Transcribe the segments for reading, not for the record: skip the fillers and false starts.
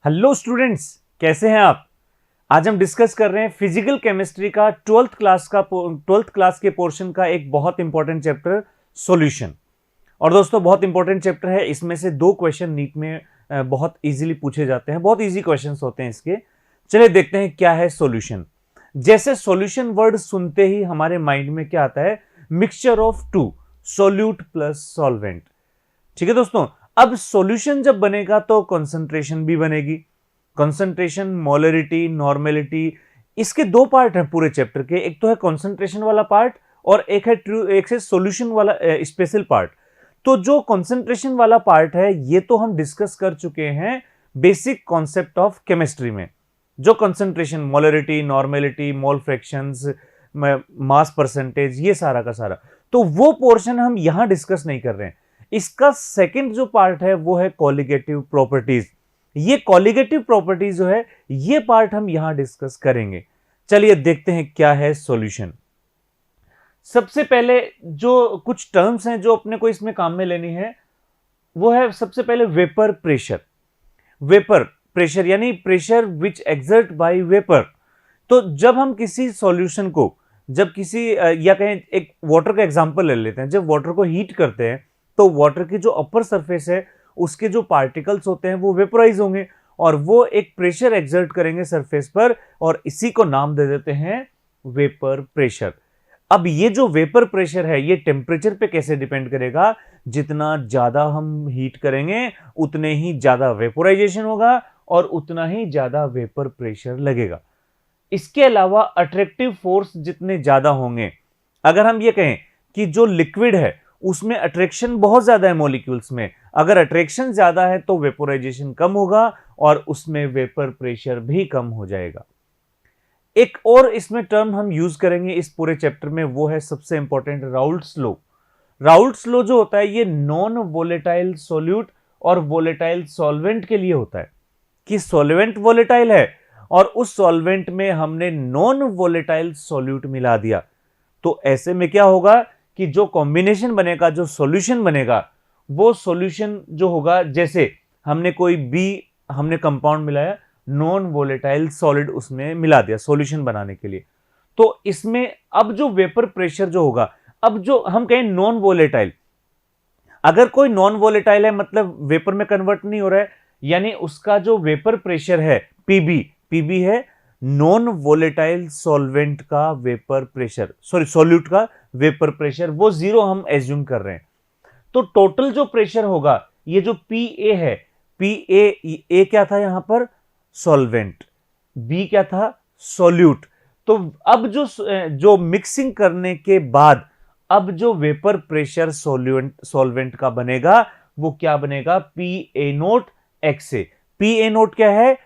Hello students, कैसे हैं आप। आज हम डिस्कस कर रहे हैं फिजिकल केमिस्ट्री का ट्वेल्थ क्लास के पोर्शन का एक बहुत इंपॉर्टेंट चैप्टर सॉल्यूशन। और दोस्तों बहुत इंपॉर्टेंट चैप्टर है। इसमें से दो क्वेश्चन नीट में बहुत इजीली पूछे जाते हैं, बहुत इजी क्वेश्चंस होते हैं इसके। चलिए देखते हैं क्या है सॉल्यूशन। जैसे सॉल्यूशन वर्ड सुनते ही हमारे माइंड में क्या आता है, mixture of two, solute plus solvent. ठीक है दोस्तों, अब सॉल्यूशन जब बनेगा तो कंसंट्रेशन भी बनेगी। कंसंट्रेशन, मोलरिटी, नॉर्मेलिटी, इसके दो पार्ट हैं पूरे चैप्टर के। एक तो है कंसंट्रेशन वाला पार्ट और एक है सॉल्यूशन वाला स्पेशल पार्ट। तो जो कंसंट्रेशन वाला पार्ट है ये तो हम डिस्कस कर चुके हैं बेसिक कॉन्सेप्ट ऑफ केमिस्ट्री में। जो कंसंट्रेशन, मोलरिटी, नॉर्मेलिटी, मोल फ्रैक्शंस, मास परसेंटेज, ये सारा का सारा, तो वो पोर्शन हम यहां डिस्कस नहीं कर रहे हैं। इसका सेकंड जो पार्ट है वो है कॉलिगेटिव प्रॉपर्टीज। ये कॉलिगेटिव प्रॉपर्टीज जो है ये पार्ट हम यहां डिस्कस करेंगे। चलिए देखते हैं क्या है सॉल्यूशन। सबसे पहले जो कुछ टर्म्स हैं जो अपने को इसमें काम में लेनी है वो है सबसे पहले वेपर प्रेशर। वेपर प्रेशर यानी pressure which exert bye vapour. तो जब हम किसी सॉल्यूशन को, जब किसी या कहें एक वाटर का एग्जांपल ले लेते हैं, जब वाटर को हीट करते हैं तो वाटर की जो अपर सरफेस है उसके जो पार्टिकल्स होते हैं वो वेपोराइज होंगे और वो एक प्रेशर एक्सर्ट करेंगे सरफेस पर और इसी को नाम दे देते हैं वेपर प्रेशर। अब ये जो वेपर प्रेशर है ये टेम्परेचर पे कैसे डिपेंड करेगा, जितना ज्यादा हम हीट करेंगे उतने ही ज्यादा वेपोराइजेशन होगा और उतना ही ज्यादा वेपर प्रेशर लगेगा। इसके अलावा अट्रैक्टिव फोर्स जितने ज्यादा होंगे, अगर हम ये कहें कि जो लिक्विड है उसमें अट्रैक्शन बहुत ज्यादा है मॉलिक्यूल्स में, अगर अट्रैक्शन ज्यादा है तो वेपोराइजेशन कम होगा और उसमें वेपर प्रेशर भी कम हो जाएगा। एक और इसमें टर्म हम यूज करेंगे इस पूरे चैप्टर में, वो है सबसे important Raoult's law. Raoult's law जो होता है ये नॉन वोलेटाइल सॉल्यूट और वोलेटाइल सॉल्वेंट के लिए होता है कि सॉल्वेंट वोलेटाइल है और उस सॉल्वेंट में हमने नॉन वोलेटाइल सॉल्यूट मिला दिया, तो ऐसे में क्या होगा कि जो कॉम्बिनेशन बनेगा, जो सॉल्यूशन बनेगा, वो सॉल्यूशन जो होगा, जैसे हमने कंपाउंड मिलाया, नॉन वोलेटाइल सॉलिड उसमें मिला दिया सॉल्यूशन बनाने के लिए, तो इसमें अब जो वेपर प्रेशर जो होगा, अब जो हम कहें नॉन वोलेटाइल, अगर कोई नॉन वोलेटाइल है मतलब वेपर में कन्वर्ट नहीं हो रहा है, यानी उसका जो वेपर प्रेशर है पीबी है नॉन वोलेटाइल सॉल्वेंट का वेपर प्रेशर, सॉरी सॉल्यूट का वेपर प्रेशर, वो जीरो हम एज्यूम कर रहे हैं। तो टोटल जो प्रेशर होगा, ये जो पी ए है, ए क्या था यहां पर, सॉल्वेंट, बी क्या था, सॉल्यूट। तो अब जो मिक्सिंग करने के बाद अब जो वेपर प्रेशर सॉल्वेंट का बनेगा वो क्या बनेगा, P A nought X A. P A note क्या है,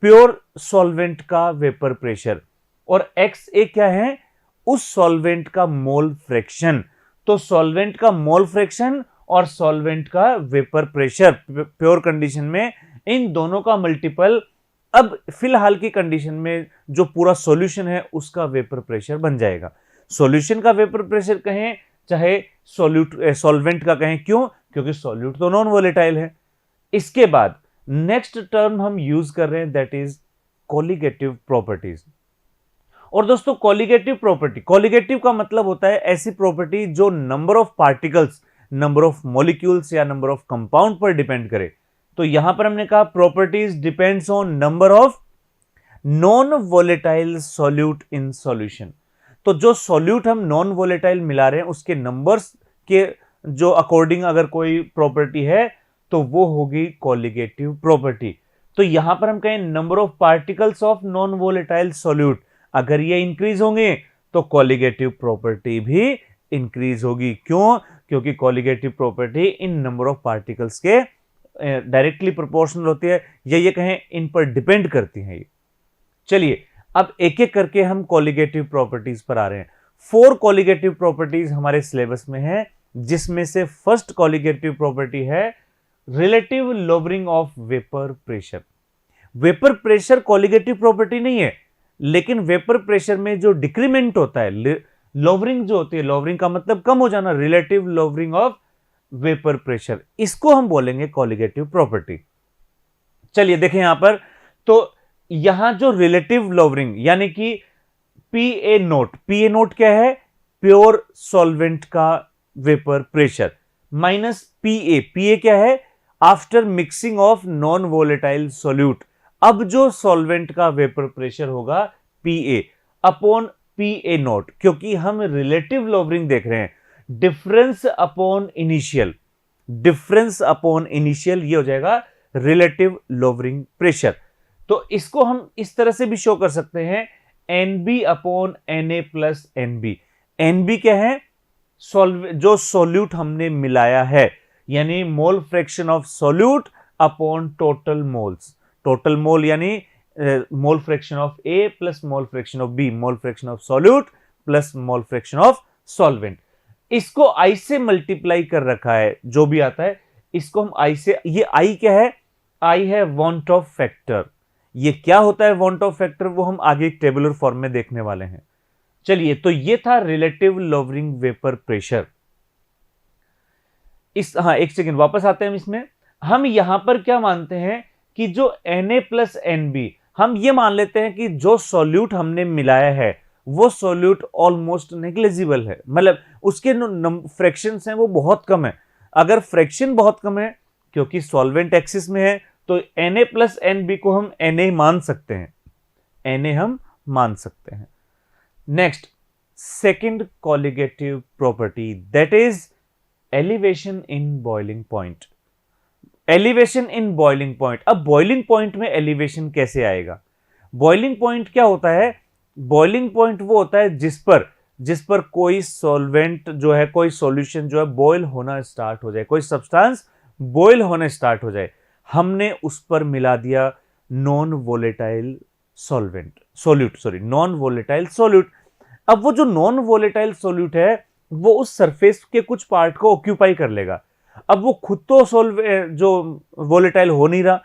प्योर सॉल्वेंट का वेपर प्रेशर, और एक्स ए क्या है, उस सॉल्वेंट का मोल फ्रैक्शन। तो सॉल्वेंट का मोल फ्रैक्शन और सॉल्वेंट का वेपर प्रेशर प्योर कंडीशन में, इन दोनों का मल्टीपल अब फिलहाल की कंडीशन में जो पूरा सॉल्यूशन है उसका वेपर प्रेशर बन जाएगा। सॉल्यूशन का वेपर प्रेशर कहें चाहे सॉल्वेंट का कहें, क्यों, क्योंकि सॉल्यूट तो नॉन वोलेटाइल है। इसके बाद नेक्स्ट टर्म हम यूज कर रहे हैं दैट इज कॉलिगेटिव प्रॉपर्टीज। और दोस्तों कॉलिगेटिव प्रॉपर्टी, कॉलिगेटिव का मतलब होता है ऐसी प्रॉपर्टी जो number of particles, number of molecules या नंबर ऑफ कंपाउंड पर डिपेंड करे। तो यहां पर हमने कहा properties depends on number of non volatile solute in solution. तो जो सॉल्यूट हम नॉन वोलेटाइल मिला रहे हैं उसके नंबर्स के जो अकॉर्डिंग अगर कोई प्रॉपर्टी है तो वो होगी कॉलिगेटिव प्रॉपर्टी। तो यहां पर हम कहें number of particles of non volatile solute, अगर ये इंक्रीज होंगे तो कॉलिगेटिव प्रॉपर्टी भी इंक्रीज होगी। क्यों, क्योंकि colligative property in number of particles के डायरेक्टली प्रोपोर्शनल होती है, या ये कहें इन पर डिपेंड करती हैं ये। चलिए अब एक एक करके हम कॉलिगेटिव प्रॉपर्टीज पर आ रहे हैं। 4 कॉलिगेटिव प्रॉपर्टीज हमारे सिलेबस में है, जिसमें से फर्स्ट कॉलिगेटिव प्रॉपर्टी है relative lowering of vapour pressure. Vapour pressure colligative property नहीं है, लेकिन वेपर प्रेशर में जो डिक्रीमेंट होता है, लोअरिंग जो होती है, लोअरिंग का मतलब कम हो जाना, relative lowering of vapour pressure, इसको हम बोलेंगे कॉलिगेटिव प्रॉपर्टी। चलिए देखें यहां पर, तो यहां जो रिलेटिव लोवरिंग यानी कि पीए नोट क्या है, प्योर सॉल्वेंट का वेपर प्रेशर, माइनस पीए क्या है, after mixing of non volatile solute. अब जो सॉल्वेंट का वेपर प्रेशर होगा पीए अपॉन पीए नोट, क्योंकि हम रिलेटिव लोवरिंग देख रहे हैं, डिफरेंस अपॉन इनिशियल ये हो जाएगा रिलेटिव लोवरिंग प्रेशर। तो इसको हम इस तरह से भी शो कर सकते हैं, NB upon NA plus NB. NB क्या है, जो सोल्यूट हमने मिलाया है, यानी mole fraction of solute upon total moles. Total mole यानी mole fraction of A plus mole fraction of B, mole fraction of solute plus mole fraction of solvent. इसको i से मल्टीप्लाई कर रखा है, जो भी आता है इसको हम आई से, ये आई क्या है, आई है वांट ऑफ फैक्टर। ये क्या होता है वांट ऑफ फैक्टर, वो हम आगे एक टेबुलर फॉर्म में देखने वाले हैं। चलिए, तो ये था रिलेटिव लोवरिंग वेपर प्रेशर। एक सेकेंड, वापस आते हैं इसमें। हम यहां पर क्या मानते हैं कि जो Na प्लस एनबी, हम ये मान लेते हैं कि जो सॉल्यूट हमने मिलाया है वो सॉल्यूट ऑलमोस्ट नेग्लिजिबल है, मतलब उसके फ्रैक्शंस हैं वो बहुत कम है। अगर फ्रैक्शन बहुत कम है, क्योंकि सॉल्वेंट एक्सिस में है, तो Na प्लस एनबी को हम Na मान सकते हैं, Na हम मान सकते हैं। Next, second colligative property, that is elevation in boiling point. Elevation in boiling point, अब बॉइलिंग पॉइंट में एलिवेशन कैसे आएगा? बॉइलिंग पॉइंट क्या होता है? बॉइलिंग पॉइंट वो होता है जिस पर कोई सॉल्वेंट जो है, कोई सॉल्यूशन जो है बॉयल होना स्टार्ट हो जाए, कोई सब्सटेंस बॉयल होने स्टार्ट हो जाए, हमने उस पर मिला दिया non volatile non volatile solute. अब वो जो नॉन वोलेटाइल सोल्यूट है वो उस सरफेस के कुछ पार्ट को ऑक्यूपाई कर लेगा। अब वो खुद तो जो वोलेटाइल हो नहीं रहा,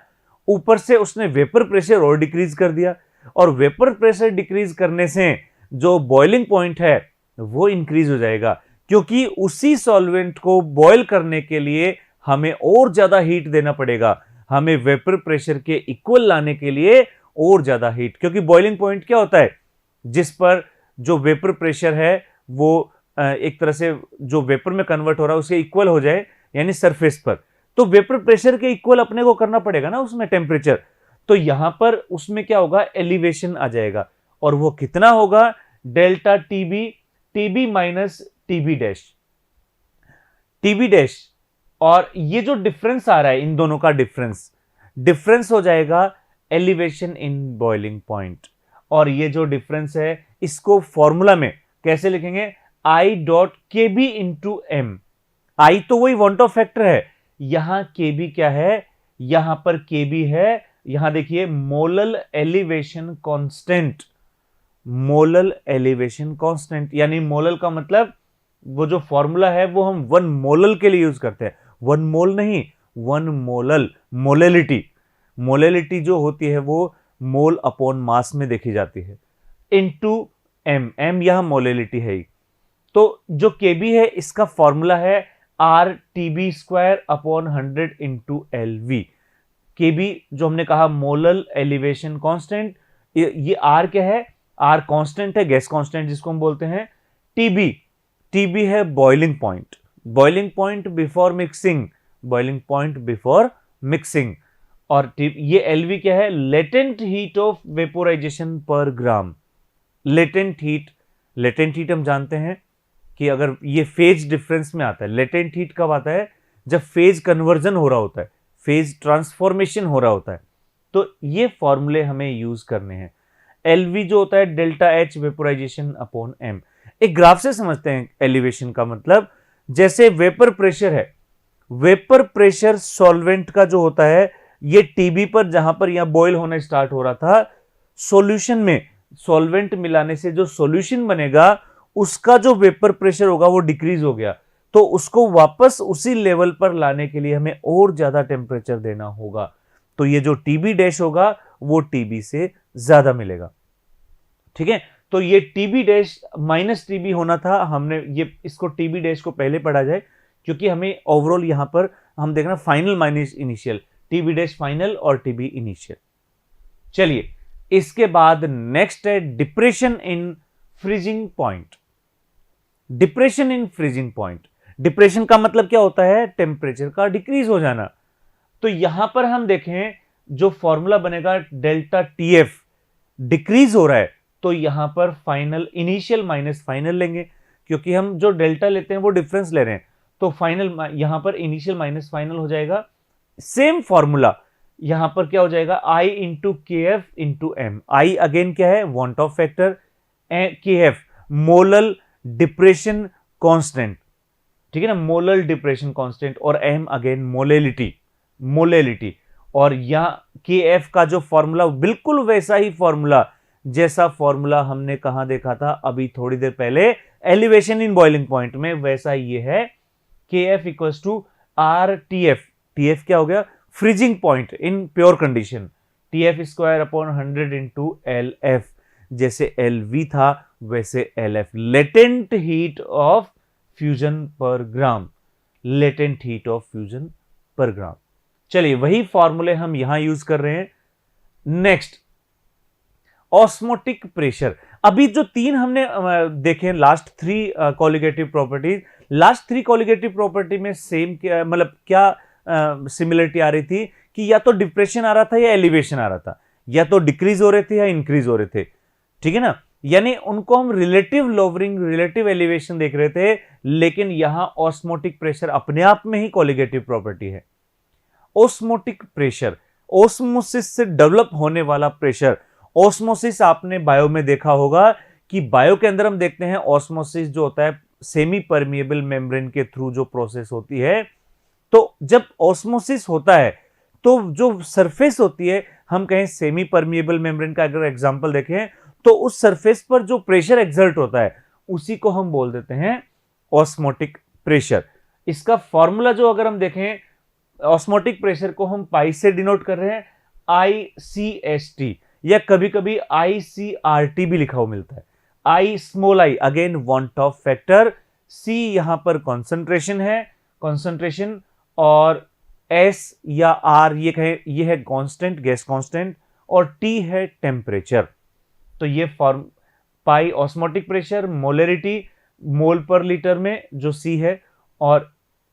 ऊपर से उसने वेपर प्रेशर और डिक्रीज कर दिया, और वेपर प्रेशर डिक्रीज करने से जो बॉइलिंग पॉइंट है वो इंक्रीज हो जाएगा, क्योंकि उसी सॉल्वेंट को बॉयल करने के लिए हमें और ज्यादा हीट देना पड़ेगा, हमें वेपर प्रेशर के इक्वल लाने के लिए और ज्यादा हीट। क्योंकि बॉइलिंग पॉइंट क्या होता है? जिस पर जो वेपर प्रेशर है वो एक तरह से जो वेपर में कन्वर्ट हो रहा है उसके इक्वल हो जाए, यानी सरफेस पर, तो वेपर प्रेशर के इक्वल अपने को करना पड़ेगा ना उसमें टेम्परेचर। तो यहां पर उसमें क्या होगा, एलिवेशन आ जाएगा, और वो कितना होगा, delta TB minus TB dash. और ये जो डिफरेंस आ रहा है, इन दोनों का डिफरेंस हो जाएगा एलिवेशन इन बॉइलिंग पॉइंट। और ये जो डिफरेंस है इसको फॉर्मूला में कैसे लिखेंगे, आई डॉट के बी इंटू एम। आई तो वही वांट ऑफ फैक्टर है, यहां के बी क्या है, यहां पर के बी है, यहां देखिए मोलल एलिवेशन कांस्टेंट, यानी मोलल का मतलब वो जो फॉर्मूला है वो हम 1 मोलल के लिए यूज करते हैं, 1 मोल नहीं, 1 मोलल। मोलेलिटी जो होती है वो मोल अपॉन मास में देखी जाती है, इनटू एम यहां मोलेलिटी है ही। तो जो केबी है इसका फॉर्मूला है R TB square upon 100 into L V. KB जो हमने कहा मोलल एलिवेशन कांस्टेंट, ये आर क्या है, आर कांस्टेंट है, गैस कांस्टेंट जिसको हम बोलते हैं। टीबी है बॉइलिंग पॉइंट बिफोर मिक्सिंग। और ये एलवी क्या है, लेटेंट हीट ऑफ वेपोराइजेशन पर ग्राम। लेटेंट हीट हम जानते हैं कि अगर ये फेज डिफरेंस में आता है, लेटेंट हीट कब आता है, जब फेज कन्वर्जन हो रहा होता है, फेज ट्रांसफॉर्मेशन हो रहा होता है। तो ये फॉर्मूले हमें यूज करने हैं। एलवी जो होता है delta H vaporisation upon M. एक ग्राफ से समझते हैं एलिवेशन का मतलब, जैसे वेपर प्रेशर है, वेपर प्रेशर सॉल्वेंट का जो होता है, ये टीबी पर जहां पर यहां बॉयल होना स्टार्ट हो रहा था, सॉल्यूशन में सॉल्वेंट मिलाने से जो सॉल्यूशन बनेगा उसका जो वेपर प्रेशर होगा वो डिक्रीज हो गया, तो उसको वापस उसी लेवल पर लाने के लिए हमें और ज्यादा टेम्परेचर देना होगा। तो ये जो टीबी डैश होगा वो टीबी से ज्यादा मिलेगा। ठीक है, तो ये टीबी डैश माइनस टीबी होना था, हमने ये इसको टीबी डैश को पहले पढ़ा जाए, क्योंकि हमें ओवरऑल यहां पर हम देखना final minus initial, TB dash final और टीबी इनिशियल। चलिए इसके बाद नेक्स्ट है depression in freezing point. Depression in freezing point, depression का मतलब क्या होता है? टेम्परेचर का डिक्रीज हो जाना। तो यहां पर हम देखें जो फॉर्मूला बनेगा डेल्टा टीएफ डिक्रीज हो रहा है, तो यहां पर फाइनल इनिशियल माइनस फाइनल लेंगे, क्योंकि हम जो डेल्टा लेते हैं वो डिफरेंस ले रहे हैं, तो फाइनल यहां पर इनिशियल माइनस फाइनल हो जाएगा। सेम फॉर्मूला यहां पर क्या हो जाएगा? I into K F into M. I again क्या है? Van't Hoff factor, K F molal depression constant, ठीक है ना, मोलल डिप्रेशन कांस्टेंट, और एम अगेन मोलेलिटी, मोलेलिटी। और यहां के एफ का जो फॉर्मूला बिल्कुल वैसा ही फॉर्मूला जैसा फॉर्मूला हमने कहां देखा था अभी थोड़ी देर पहले, एलिवेशन इन बॉइलिंग पॉइंट में, वैसा ये है K F equals to R T F. T F क्या हो गया? Freezing point in pure condition, T F square upon 100 into L F. जैसे एल वी था वैसे L F, latent heat of fusion per gram, latent heat of fusion per gram. चलिए वही फॉर्मूले हम यहां यूज कर रहे हैं। Next osmotic pressure. अभी जो तीन हमने देखे last three colligative properties, last three colligative property में सेम क्या, मतलब क्या सिमिलरिटी आ रही थी कि या तो डिप्रेशन आ रहा था या एलिवेशन आ रहा था, या तो डिक्रीज हो रहे थे या इंक्रीज हो रहे थे, ठीक है ना। यानी उनको हम रिलेटिव लोवरिंग, रिलेटिव एलिवेशन देख रहे थे, लेकिन यहां ऑस्मोटिक प्रेशर अपने आप में ही कॉलिगेटिव प्रॉपर्टी है। ऑस्मोटिक प्रेशर, ऑस्मोसिस से डेवलप होने वाला प्रेशर। ऑस्मोसिस आपने बायो में देखा होगा कि बायो के अंदर हम देखते हैं ऑस्मोसिस जो होता है सेमी परमिएबल मेम्ब्रेन के थ्रू जो प्रोसेस होती है। तो जब ऑस्मोसिस होता है तो जो सरफेस होती है, हम कहें सेमी परमिएबल मेम्ब्रेन का अगर एग्जांपल देखें, तो उस सरफेस पर जो प्रेशर एक्सर्ट होता है उसी को हम बोल देते हैं ऑस्मोटिक प्रेशर। इसका फॉर्मूला जो अगर हम देखें, ऑस्मोटिक प्रेशर को हम पाई से डिनोट कर रहे हैं, ICST, या कभी कभी ICRT भी लिखा हुआ मिलता है। I small i again van't Hoff factor, C यहां पर कॉन्सेंट्रेशन है, कॉन्सेंट्रेशन, और एस या आर ये कहें ये है कांस्टेंट, गैस कांस्टेंट, और टी है टेम्परेचर। तो ये फॉर्म पाई ऑस्मोटिक प्रेशर, मोलरिटी मोल पर लीटर में जो सी है, और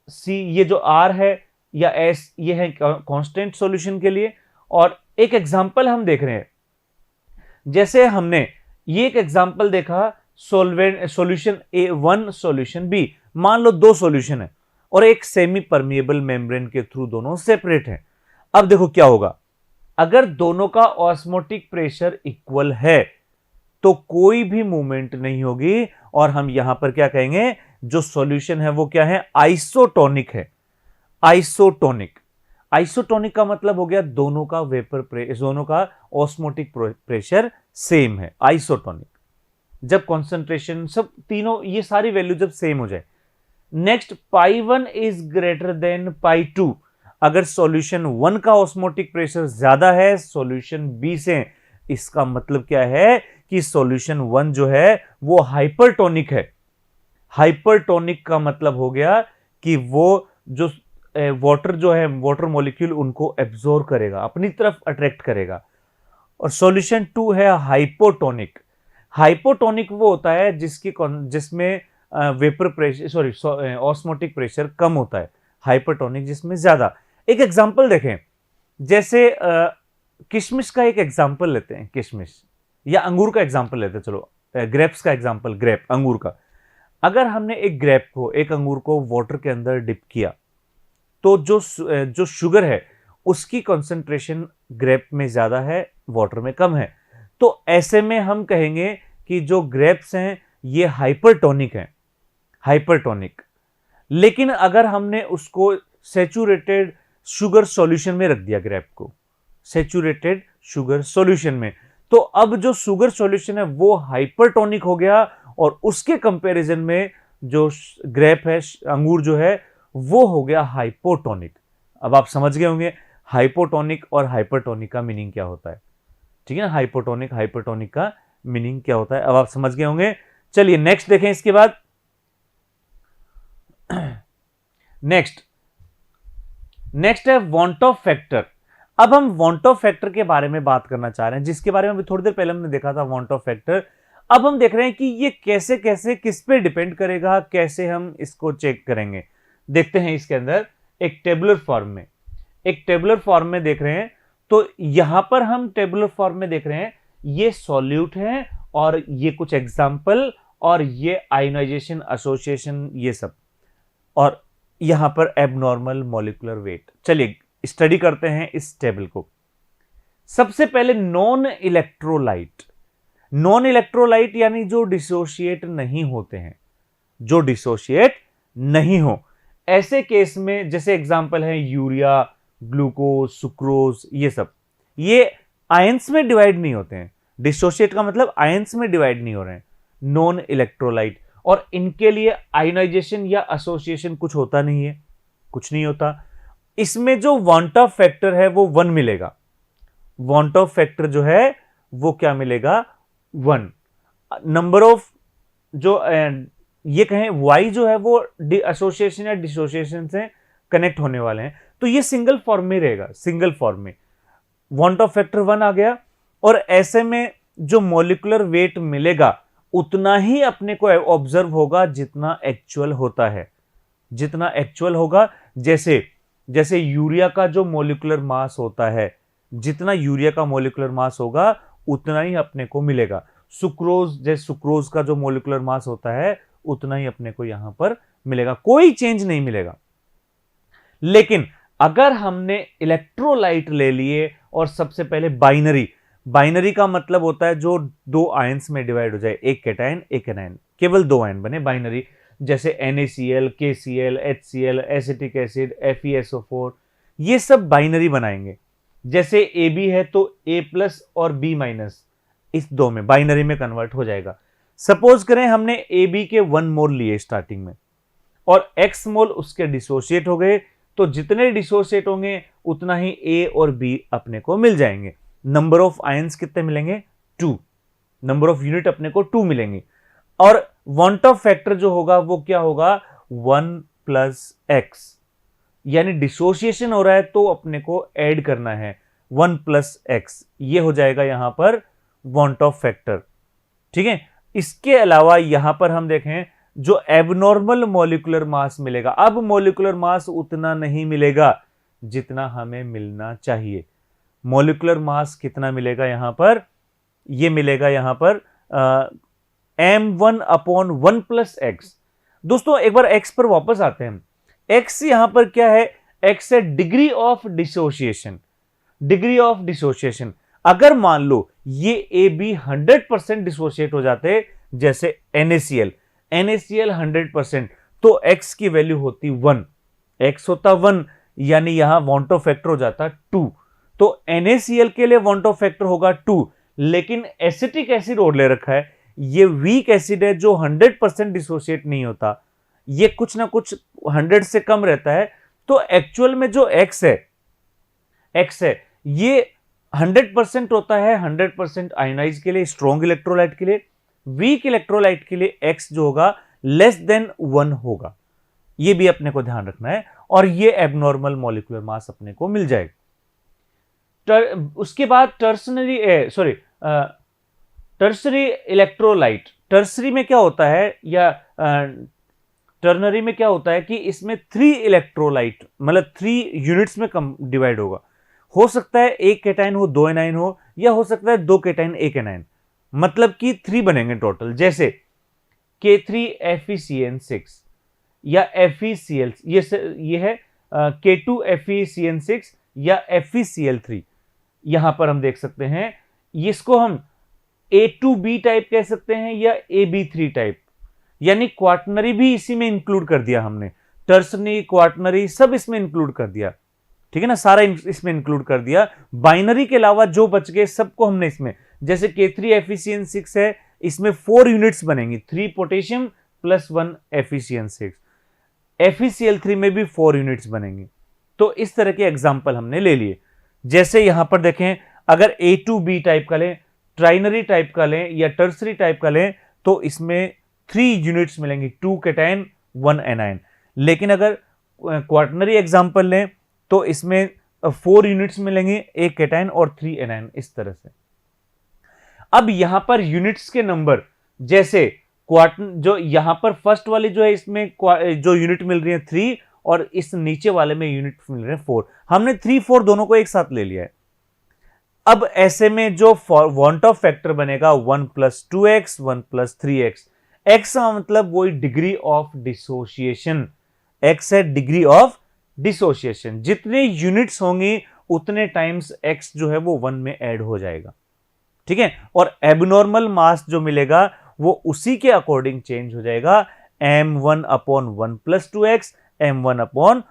सी ये जो आर है या एस ये है कांस्टेंट सॉल्यूशन के लिए। और एक एग्जांपल हम देख रहे हैं, जैसे हमने ये एक एग्जांपल देखा सॉल्वेंट सॉल्यूशन ए वन सॉल्यूशन बी, मान लो दो सॉल्यूशन है और एक सेमी परमिएबल मेम्ब्रेन के थ्रू दोनों सेपरेट है। अब देखो क्या होगा, अगर दोनों का ऑस्मोटिक प्रेशर इक्वल है तो कोई भी मूवमेंट नहीं होगी, और हम यहां पर क्या कहेंगे, जो सॉल्यूशन है वो क्या है, आइसोटोनिक है। आइसोटोनिक, आइसोटोनिक का मतलब हो गया दोनों का वेपर प्रेशर, दोनों का ऑस्मोटिक प्रेशर सेम है, आइसोटोनिक। जब कॉन्सेंट्रेशन सब तीनों ये सारी वैल्यू जब सेम हो जाए। Next pi 1 is greater than pi 2, अगर सॉल्यूशन 1 का ऑस्मोटिक प्रेशर ज्यादा है सॉल्यूशन बी से, इसका मतलब क्या है कि सॉल्यूशन 1 जो है वो हाइपरटोनिक है। हाइपरटोनिक का मतलब हो गया कि वो जो वाटर जो है, वाटर मॉलिक्यूल उनको एब्जॉर्ब करेगा, अपनी तरफ अट्रैक्ट करेगा। और सॉल्यूशन 2 है हाइपोटोनिक। हाइपोटोनिक वो होता है जिसमें vapour pressure, sorry osmotic pressure कम होता है, हाइपरटोनिक जिसमें ज्यादा। एक एग्जांपल देखें, जैसे किशमिश का एक एग्जांपल लेते हैं, किशमिश या अंगूर का एग्जांपल लेते हैं, चलो ग्रेप्स का एग्जांपल, ग्रेप अंगूर का। अगर हमने एक अंगूर को वाटर के अंदर डिप किया तो जो शुगर है उसकी कंसंट्रेशन ग्रेप में ज्यादा है, वाटर में कम है। तो ऐसे में हम कहेंगे कि जो ग्रेप्स हैं ये हाइपरटोनिक हैं, हाइपरटोनिक। लेकिन अगर हमने उसको सैचुरेटेड शुगर सॉल्यूशन में रख दिया, ग्रेप को सैचुरेटेड शुगर सॉल्यूशन में, तो अब जो शुगर सॉल्यूशन है वो हाइपरटोनिक हो गया, और उसके कंपैरिजन में जो ग्रेप है, अंगूर जो है, वो हो गया हाइपोटोनिक। अब आप समझ गए होंगे हाइपोटोनिक और हाइपरटोनिक का मीनिंग क्या होता है, ठीक है ना। हाइपोटोनिक हाइपरटोनिक का मीनिंग क्या होता है अब आप समझ गए होंगे। चलिए नेक्स्ट देखें इसके बाद। नेक्स्ट नेक्स्ट है वांट ऑफ फैक्टर। अब हम वांट ऑफ फैक्टर के बारे में बात करना चाह रहे हैं, जिसके बारे में अभी थोड़ी देर पहले हमने देखा था वांट ऑफ फैक्टर। अब हम देख रहे हैं कि ये कैसे कैसे किस पे डिपेंड करेगा, कैसे हम इसको चेक करेंगे। देखते हैं इसके अंदर एक टेबुलर फॉर्म में, एक टेबुलर फॉर्म में देख रहे हैं। तो यहां पर हम टेबुलर फॉर्म में देख रहे हैं ये सॉल्यूट है और ये कुछ एग्जाम्पल और ये आयोनाइजेशन एसोसिएशन ये सब, और यहां पर एबनॉर्मल मॉलिक्यूलर वेट। चलिए स्टडी करते हैं इस टेबल को। सबसे पहले नॉन इलेक्ट्रोलाइट। नॉन इलेक्ट्रोलाइट यानी जो डिसोशिएट नहीं होते हैं, जो डिसोशिएट नहीं हो, ऐसे केस में जैसे एग्जांपल है यूरिया, ग्लूकोज, सुक्रोज, ये सब, ये आयंस में डिवाइड नहीं होते हैं। डिसोशिएट का मतलब आयंस में डिवाइड नहीं हो रहे हैं, नॉन इलेक्ट्रोलाइट। और इनके लिए आयोनाइजेशन या एसोसिएशन कुछ होता नहीं है, कुछ नहीं होता। इसमें जो वांट ऑफ फैक्टर है वो 1 मिलेगा। वांट ऑफ फैक्टर जो है वो क्या मिलेगा, 1। नंबर ऑफ जो ये कहें y जो है वो एसोसिएशन या डिसोसिएशन से कनेक्ट होने वाले हैं, तो ये सिंगल फॉर्म में रहेगा, सिंगल फॉर्म में। वांट ऑफ फैक्टर 1 आ गया, और ऐसे में जो मॉलिक्यूलर वेट मिलेगा उतना ही अपने को ऑब्जर्व होगा जितना एक्चुअल होता है, जितना एक्चुअल होगा। जैसे जैसे यूरिया का जो मॉलिक्यूलर मास होता है, जितना यूरिया का मॉलिक्यूलर मास होगा उतना ही अपने को मिलेगा। सुक्रोज, जैसे सुक्रोज का जो मॉलिक्यूलर मास होता है उतना ही अपने को यहां पर मिलेगा, कोई चेंज नहीं मिलेगा। लेकिन अगर हमने इलेक्ट्रोलाइट ले लिए और सबसे पहले बाइनरी, बाइनरी का मतलब होता है जो 2 आयंस में डिवाइड हो जाए, एक कैटायन एक एनायन, केवल 2 आयन बने बाइनरी, जैसे NaCl, KCl, HCl, acetic acid, FeSO4, ये सब बाइनरी बनाएंगे। जैसे AB है तो A+ और B- इस 2 में बाइनरी में कन्वर्ट हो जाएगा। सपोज करें हमने AB के 1 मोल लिए स्टार्टिंग में और X मोल उसके डिसोशिएट हो गए, तो जितने डिसोशिएट होंगे उतना ही A और B अपने को मिल जाएंगे। नंबर ऑफ आयंस कितने मिलेंगे, 2। नंबर ऑफ यूनिट अपने को 2 मिलेंगे। और वांट ऑफ फैक्टर जो होगा वो क्या होगा, 1 + X, यानी डिसोसिएशन हो रहा है तो अपने को ऐड करना है 1 + X, ये हो जाएगा यहां पर वांट ऑफ फैक्टर। ठीक है। इसके अलावा यहां पर हम देखें जो एबनॉर्मल मॉलिक्यूलर मास मिलेगा, अब मॉलिक्यूलर मास उतना नहीं मिलेगा जितना हमें मिलना चाहिए। मॉलिक्यूलर मास कितना मिलेगा यहां पर, ये मिलेगा यहां पर m1/1 + X। दोस्तों एक बार X पर वापस आते हैं। X यहां पर क्या है, X है degree of dissociation. Degree of dissociation, अगर मान लो ये AB 100% डिसोसिएट हो जाते, जैसे NaCl 100%, तो X की वैल्यू होती 1, X होता 1, यानी यहां वांट ऑफ फैक्टर हो जाता 2। तो NaCl के लिए वांट ऑफ फैक्टर होगा 2, लेकिन एसिटिक एसिड और ले रखा है, ये वीक एसिड है जो 100% डिसोसिएट नहीं होता, ये कुछ ना कुछ 100 से कम रहता है। तो एक्चुअल में जो X है ये 100% होता है 100% आयोनाइज के लिए, स्ट्रॉन्ग इलेक्ट्रोलाइट के लिए। वीक इलेक्ट्रोलाइट के लिए X जो होगा <1 होगा, ये भी अपने को ध्यान रखना है, और ये एबनॉर्मल मॉलिक्यूलर मास अपने को मिल जाएगा। उसके बाद टर्सरी इलेक्ट्रोलाइट। टर्सरी में क्या होता है, या टर्नरी में क्या होता है कि इसमें 3 इलेक्ट्रोलाइट, मतलब 3 यूनिट्स में कम डिवाइड होगा। हो सकता है 1 कैटायन हो 2 एनायन हो, या हो सकता है 2 कैटायन 1 एनायन, मतलब कि 3 बनेंगे टोटल। जैसे K3FeCN6 या FeCl, ये है K2FeCN6 या FeCl3। यहां पर हम देख सकते हैं, इसको हम A2B टाइप कह सकते हैं या AB3 टाइप, यानी क्वार्टनरी भी इसी में इंक्लूड कर दिया हमने, टर्सरी क्वार्टनरी सब इसमें इंक्लूड कर दिया। ठीक है ना, सारा इसमें इंक्लूड कर दिया। बाइनरी के अलावा जो बच गए सबको हमने इसमें, जैसे K3FeCN6 है, इसमें 4 यूनिट्स बनेंगी, 3 पोटेशियम + 1 FeCN6। FeCl3 में भी 4 यूनिट्स बनेंगी। तो इस तरह के एग्जाम्पल हमने ले लिए। जैसे यहां पर देखें, अगर A2B टाइप का लें, ट्राइनरी टाइप का लें या टर्सरी टाइप का लें, तो इसमें 3 यूनिट्स मिलेंगी, 2 कैटायन 1 एनायन। लेकिन अगर क्वार्टनरी एग्जाम्पल लें तो इसमें 4 यूनिट्स मिलेंगे, एक कैटायन और 3 एनायन, इस तरह से। अब यहां पर यूनिट्स के नंबर, जैसे क्वार्टर, जो यहां पर फर्स्ट वाली जो है इसमें जो यूनिट मिल रही है 3, और इस नीचे वाले में यूनिट मिल रहे हैं 4। हमने 3 4 दोनों को एक साथ ले लिया है। अब ऐसे में जो वांट ऑफ फैक्टर बनेगा 1 + 2x 1 + 3x। x का मतलब वही डिग्री ऑफ डिसोसिएशन, x है डिग्री ऑफ डिसोसिएशन। जितने यूनिट्स होंगी उतने टाइम्स x जो है वो 1 में ऐड हो जाएगा, ठीक है। और एबनॉर्मल मास जो मिलेगा वो उसी के अकॉर्डिंग चेंज हो जाएगा, m1/1 + 2x m1/1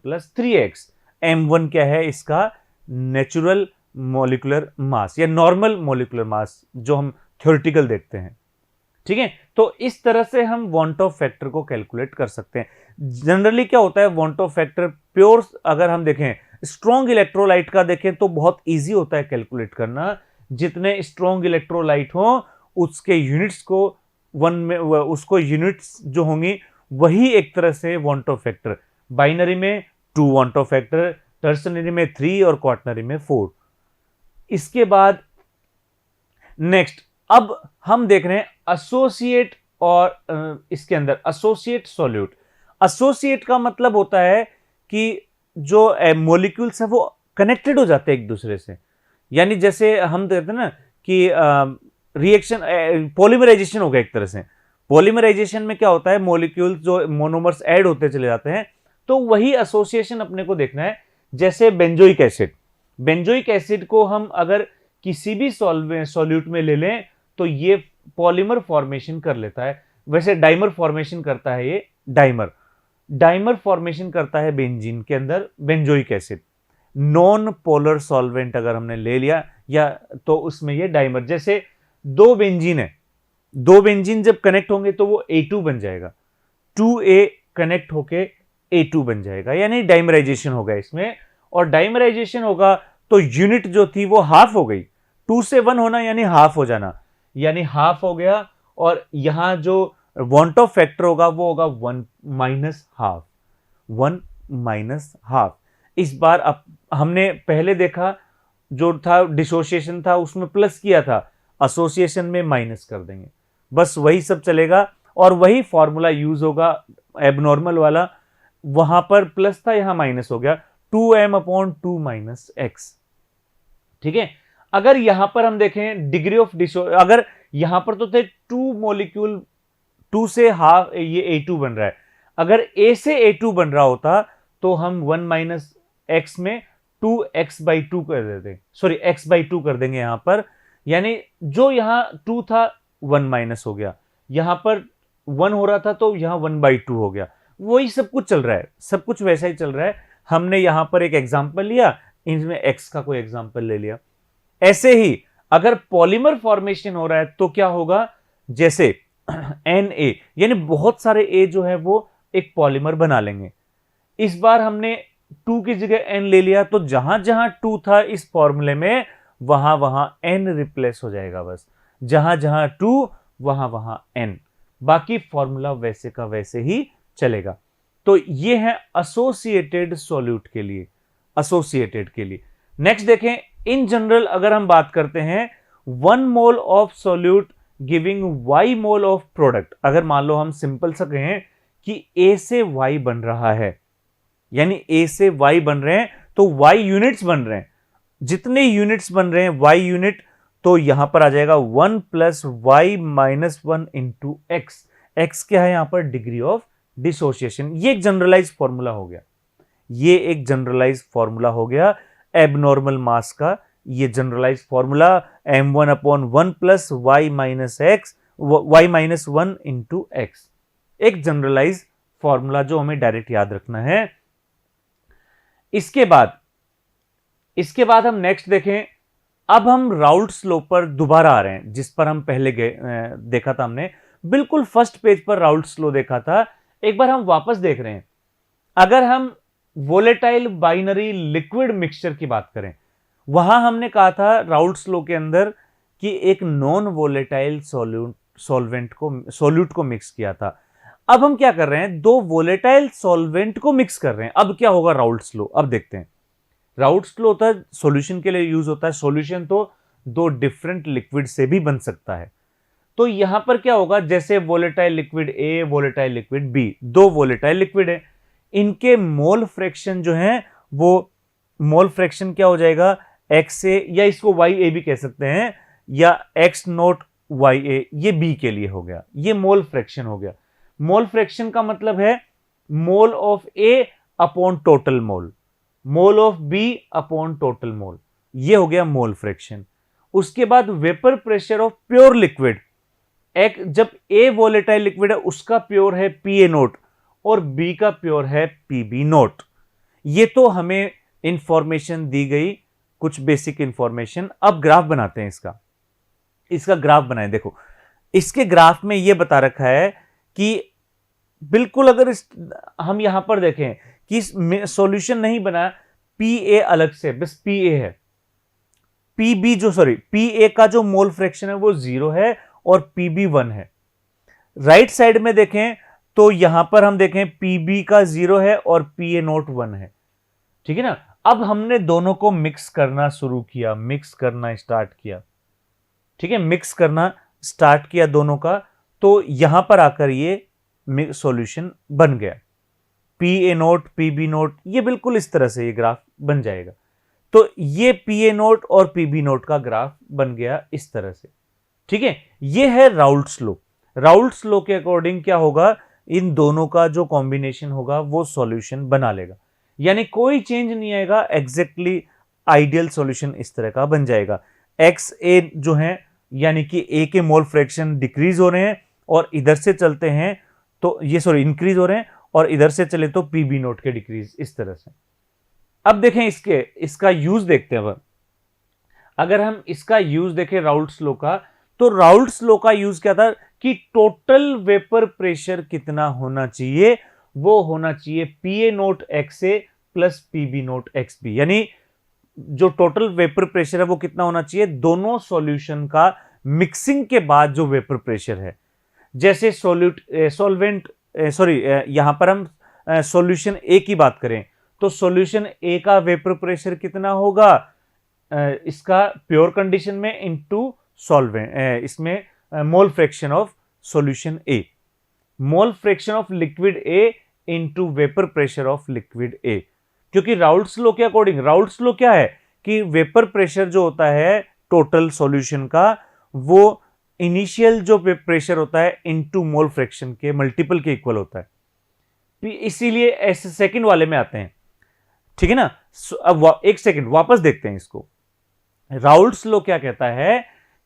+ 3x। m1 क्या है, इसका नेचुरल मॉलिक्यूलर मास या नॉर्मल मॉलिक्यूलर मास जो हम थ्योरेटिकल देखते हैं, ठीक है। तो इस तरह से हम वांट ऑफ फैक्टर को कैलकुलेट कर सकते हैं। जनरली क्या होता है वांट ऑफ फैक्टर प्योर, अगर हम देखें स्ट्रॉन्ग इलेक्ट्रोलाइट का देखें तो बहुत इजी होता है कैलकुलेट करना। जितने स्ट्रॉन्ग इलेक्ट्रोलाइट हो उसके यूनिट्स को 1 में, उसको यूनिट्स जो होंगी वही एक तरह से वांट ऑफ फैक्टर। बाइनरी में 2 वांट ऑफ फैक्टर, टर्सनरी में 3 और क्वार्टनरी में 4। इसके बाद नेक्स्ट अब हम देख रहे हैं एसोसिएट, और इसके अंदर एसोसिएट सॉल्यूट। एसोसिएट का मतलब होता है कि जो मॉलिक्यूल्स है वो कनेक्टेड हो जाते हैं एक दूसरे से। यानी जैसे हम कहते हैं ना कि रिएक्शन पॉलीमराइजेशन हो गया एक तरह से। पॉलीमराइजेशन में क्या होता है, मॉलिक्यूल्स जो मोनोमर्स ऐड होते चले जाते हैं, तो वही एसोसिएशन अपने को देखना है। जैसे बेंजोइक एसिड, बेंजोइक एसिड को हम अगर किसी भी सॉल्यूट में ले लें तो ये पॉलीमर फॉर्मेशन कर लेता है। वैसे डाइमर फॉर्मेशन करता है, ये डाइमर फॉर्मेशन करता है बेंजीन के अंदर benzoic acid. Non polar solvent अगर हमने ले लिया या तो उसमें ये डाइमर, जैसे 2 बेंजीन है, 2 बेंजीन जब कनेक्ट होंगे तो वो A2 बन जाएगा, 2A कनेक्ट होके A2 बन जाएगा, यानी डाइमराइजेशन होगा इसमें। और डाइमराइजेशन होगा तो यूनिट जो थी वो हाफ हो गई, 2 से 1 होना यानी हाफ हो जाना, यानी हाफ हो गया। और यहां जो वांट ऑफ फैक्टर होगा वो होगा 1 - हाफ, 1 - हाफ। इस बार अब हमने पहले देखा जो था डिसोसिएशन था उसमें प्लस किया था, एसोसिएशन में माइनस कर देंगे, बस वही सब चलेगा। और वही फॉर्मूला यूज होगा एबनॉर्मल वाला, वहां पर प्लस था यहां माइनस हो गया, 2m/2 - x, ठीक है। अगर यहां पर हम देखें डिग्री ऑफ अगर यहां पर तो थे 2 मॉलिक्यूल, 2 से हाफ ये A2 बन रहा है, अगर A से A2 बन रहा होता तो हम 1 - x में 2x/2 कर देते, सॉरी x/2 कर देंगे यहां पर। यानी जो यहां 2 था 1 - हो गया, यहां पर 1 हो रहा था तो यहां 1/2 हो गया। वही सब कुछ चल रहा है, सब कुछ वैसा ही चल रहा है। हमने यहां पर एक एग्जांपल लिया, इनमें x का कोई एग्जांपल ले लिया। ऐसे ही अगर पॉलीमर फॉर्मेशन हो रहा है तो क्या होगा, जैसे Na, यानी बहुत सारे A जो है वो एक पॉलीमर बना लेंगे। इस बार हमने 2 की जगह N ले लिया तो जहां जहां 2 था इस फॉर्मूले में वहां वहां N रिप्लेस हो जाएगा, बस जहां जहां 2 वहां वहां N, बाकी फॉर्मूला वैसे का वैसे ही चलेगा। तो ये है एसोसिएटेड सॉल्यूट के लिए, एसोसिएटेड के लिए। नेक्स्ट देखें, इन जनरल अगर हम बात करते हैं 1 mole of solute giving y mole of product. अगर मान लो हम सिंपल सा कहें कि A से Y बन रहा है, यानी A से Y बन रहे हैं तो Y यूनिट्स बन रहे हैं, जितने यूनिट्स बन रहे हैं Y यूनिट, तो यहां पर आ जाएगा 1 + y - 1 × x। x क्या है यहां पर, डिग्री ऑफ डिसोसिएशन। ये एक जनरलाइज फॉर्मूला हो गया, ये एक जनरलाइज फॉर्मूला हो गया एबनॉर्मल मास का। ये generalise formula m1/1 + y - x, y - 1 × x, एक जनरलाइज फॉर्मूला जो हमें डायरेक्ट याद रखना है। इसके बाद हम नेक्स्ट देखें। अब हम राउल्ट्स लॉ पर दोबारा आ रहे हैं, जिस पर हम पहले देखा था, हमने बिल्कुल फर्स्ट पेज पर राउल्ट्स लॉ देखा था। एक बार हम वापस देख रहे हैं। अगर हम वोलेटाइल बाइनरी लिक्विड मिक्सचर की बात करें, वहां हमने कहा था राउल्ट्स लॉ के अंदर कि एक नॉन वोलेटाइल सॉल्यूट को मिक्स किया था। अब हम क्या कर रहे हैं, दो वोलेटाइल सॉल्वेंट को मिक्स कर रहे हैं। अब क्या होगा, राउल्ट्स लॉ। अब देखते हैं, राउल्ट्स लॉ होता है सॉल्यूशन के लिए यूज होता है। सॉल्यूशन तो दो डिफरेंट लिक्विड से भी बन सकता है। तो यहां पर क्या होगा, जैसे volatile liquid A, volatile liquid B, दो वोलेटाइल लिक्विड है, इनके मोल फ्रैक्शन जो है वो मोल फ्रैक्शन क्या हो जाएगा, एक्स ए, या इसको वाई ए भी कह सकते हैं, या एक्स नोट वाई ए, ये बी के लिए हो गया, ये मोल फ्रैक्शन हो गया। मोल फ्रैक्शन का मतलब है mole of A upon total mole, mole of B upon total mole, ये हो गया मोल फ्रैक्शन। उसके बाद vapour pressure of pure liquid, एक जब ए वोलेटाइल लिक्विड है उसका प्योर है पी ए नोट और बी का प्योर है पी बी नोट। ये तो हमें इंफॉर्मेशन दी गई, कुछ बेसिक इंफॉर्मेशन। अब ग्राफ बनाते हैं इसका ग्राफ बनाएं। देखो इसके ग्राफ में यह बता रखा है कि बिल्कुल अगर हम यहां पर देखें कि सॉल्यूशन नहीं बना, पी ए अलग से, बस पी ए है, पी बी जो पी ए का जो मोल फ्रैक्शन है वो 0 है और पी बी 1 है। राइट साइड में देखें तो यहां पर हम देखें पी बी का 0 है और पी ए नोट 1 है, ठीक है ना। अब हमने दोनों को मिक्स करना शुरू किया, मिक्स करना स्टार्ट किया, ठीक है, मिक्स करना स्टार्ट किया दोनों का, तो यहां पर आकर ये सॉल्यूशन बन गया, P A nought P B nought, ये बिल्कुल इस तरह से ये ग्राफ बन जाएगा। तो ये पी ए नोट और पी बी नोट का ग्राफ बन गया इस तरह से, ठीक है। ये है राउल्ट्स लॉ। राउल्ट्स लॉ के अकॉर्डिंग क्या होगा, इन दोनों का जो कॉम्बिनेशन होगा वो सॉल्यूशन बना लेगा, यानी कोई चेंज नहीं आएगा, एग्जैक्टली आइडियल सॉल्यूशन इस तरह का बन जाएगा। एक्स ए जो है यानी कि ए के मोल फ्रैक्शन डिक्रीज हो रहे हैं और इधर से चलते हैं तो ये इंक्रीज हो रहे हैं, और इधर से चले तो पी बी नोट के डिक्रीज, इस तरह से। अब देखें इसका यूज देखते हैं। अब अगर हम इसका यूज देखें राउल्ट्स लॉ का, तो राउल्ट्स लॉ का यूज क्या था कि टोटल वेपर प्रेशर कितना होना चाहिए, वो होना चाहिए P A nought X A plus P B nought X B, यानी जो टोटल वेपर प्रेशर है वो कितना होना चाहिए, दोनों सॉल्यूशन का मिक्सिंग के बाद जो वेपर प्रेशर है। जैसे सॉल्वेंट यहां पर हम सॉल्यूशन ए की बात करें तो सॉल्यूशन ए का वेपर प्रेशर कितना होगा, इसका प्योर कंडीशन में इनटू सॉल्वेंट, इसमें मोल fraction of solution A, mole fraction of liquid A into vapour pressure of liquid A. क्योंकि राउल्ट्स लॉ के अकॉर्डिंग, राउल्ट्स लॉ क्या है कि वेपर प्रेशर जो होता है टोटल सॉल्यूशन का, वो इनिशियल जो प्रेशर होता है इनटू मोल फ्रैक्शन के मल्टीपल के इक्वल होता है। इसीलिए ऐसे सेकंड वाले में आते हैं, ठीक है ना। अब एक सेकंड वापस देखते हैं इसको। राउल्ट्स लॉ क्या कहता है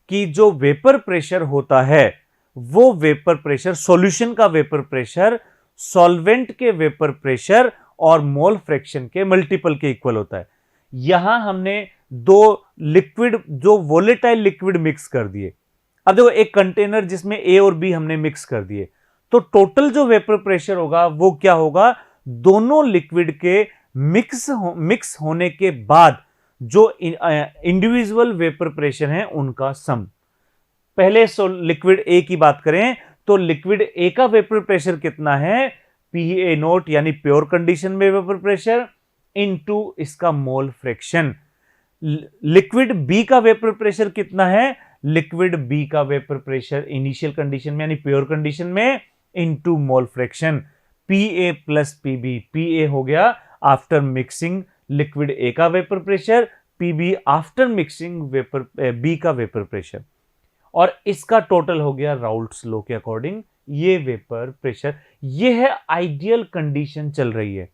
कि जो वेपर प्रेशर होता है वो वेपर प्रेशर, सॉल्यूशन का वेपर प्रेशर सॉल्वेंट के वेपर प्रेशर और मोल फ्रैक्शन के मल्टीपल के इक्वल होता है। यहां हमने दो लिक्विड, जो वोलेटाइल लिक्विड मिक्स कर दिए। अब देखो एक कंटेनर जिसमें ए और बी हमने मिक्स कर दिए, तो टोटल जो वेपर प्रेशर होगा वो क्या होगा, दोनों लिक्विड के मिक्स होने के बाद जो इंडिविजुअल वेपर प्रेशर हैं उनका सम। पहले लिक्विड ए की बात करें तो लिक्विड ए का वेपर प्रेशर कितना है, पी ए नोट यानी प्योर कंडीशन में वेपर प्रेशर इनटू इसका मोल फ्रैक्शन। लिक्विड बी का वेपर प्रेशर कितना है, लिक्विड बी का वेपर प्रेशर इनिशियल कंडीशन में यानी प्योर कंडीशन में into mole fraction, P A plus P B. P A हो गया आफ्टर मिक्सिंग लिक्विड ए का vapour pressure, P B after mixing vapour B का वेपर प्रेशर, और इसका टोटल हो गया राउल्ट्स लॉ के अकॉर्डिंग ये वेपर प्रेशर। ये है आइडियल कंडीशन चल रही है,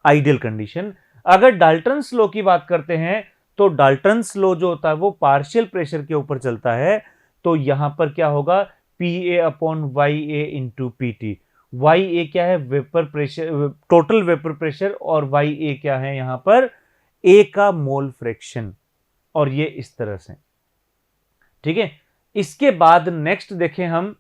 आइडियल कंडीशन। अगर डाल्टन्स लॉ की बात करते हैं तो डाल्टन्स लॉ जो होता है वो पार्शियल प्रेशर के ऊपर चलता है, तो यहां पर क्या होगा, P A upon Y A into P T. Y A क्या है, vapour pressure, total vapour pressure, और वाई ए क्या है यहां पर, ए का मोल फ्रैक्शन, और ये इस तरह से, ठीक है। इसके बाद नेक्स्ट देखें हम,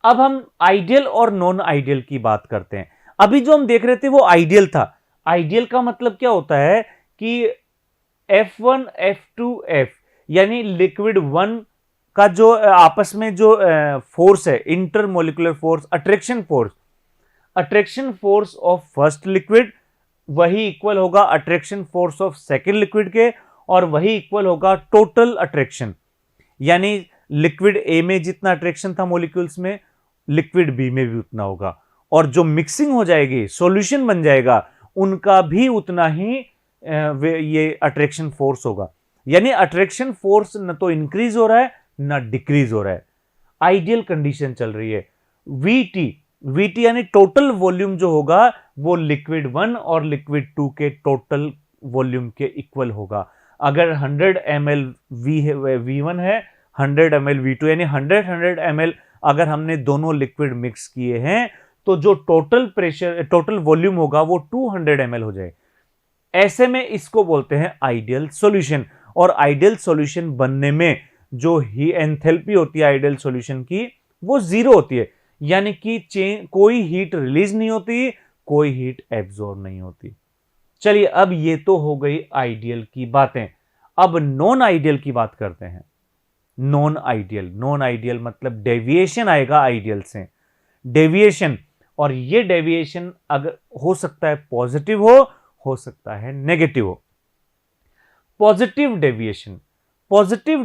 अब हम आइडियल और नॉन आइडियल की बात करते हैं। अभी जो हम देख रहे थे वो आइडियल था। आइडियल का मतलब क्या होता है कि F1 F2 F, यानी लिक्विड 1 का जो आपस में जो फोर्स है, intermolecular force, attraction force of first liquid वही इक्वल होगा attraction force of second liquid के, और वही इक्वल होगा टोटल अट्रैक्शन। यानी लिक्विड ए में जितना अट्रैक्शन था मॉलिक्यूल्स में, लिक्विड बी में भी उतना होगा, और जो मिक्सिंग हो जाएगी, सॉल्यूशन बन जाएगा, उनका भी उतना ही ये अट्रैक्शन फोर्स होगा। यानी अट्रैक्शन फोर्स न तो इंक्रीज हो रहा है ना डिक्रीज हो रहा है, आइडियल कंडीशन चल रही है। वीटी यानी टोटल वॉल्यूम जो होगा वो लिक्विड 1 और लिक्विड 2 के टोटल वॉल्यूम के इक्वल होगा। अगर 100 ml V1 है, 100 ml V2, यानी 100 ml अगर हमने दोनों लिक्विड मिक्स किए हैं तो जो टोटल वॉल्यूम होगा वो 200 ml हो जाए। ऐसे में इसको बोलते हैं आइडियल सॉल्यूशन। और आइडियल सॉल्यूशन बनने में जो ही एंथैल्पी होती है आइडियल सॉल्यूशन की, वो 0 होती है। यानी कि कोई हीट रिलीज नहीं होती, कोई हीट एब्जॉर्ब नहीं होती। चलिए, अब ये तो हो गई आइडियल की बातें। अब नॉन आइडियल की बात करते हैं। नॉन आइडियल मतलब डेविएशन आएगा आइडियल से, डेविएशन। और ये डेविएशन अगर हो सकता है पॉजिटिव हो सकता है नेगेटिव हो। पॉजिटिव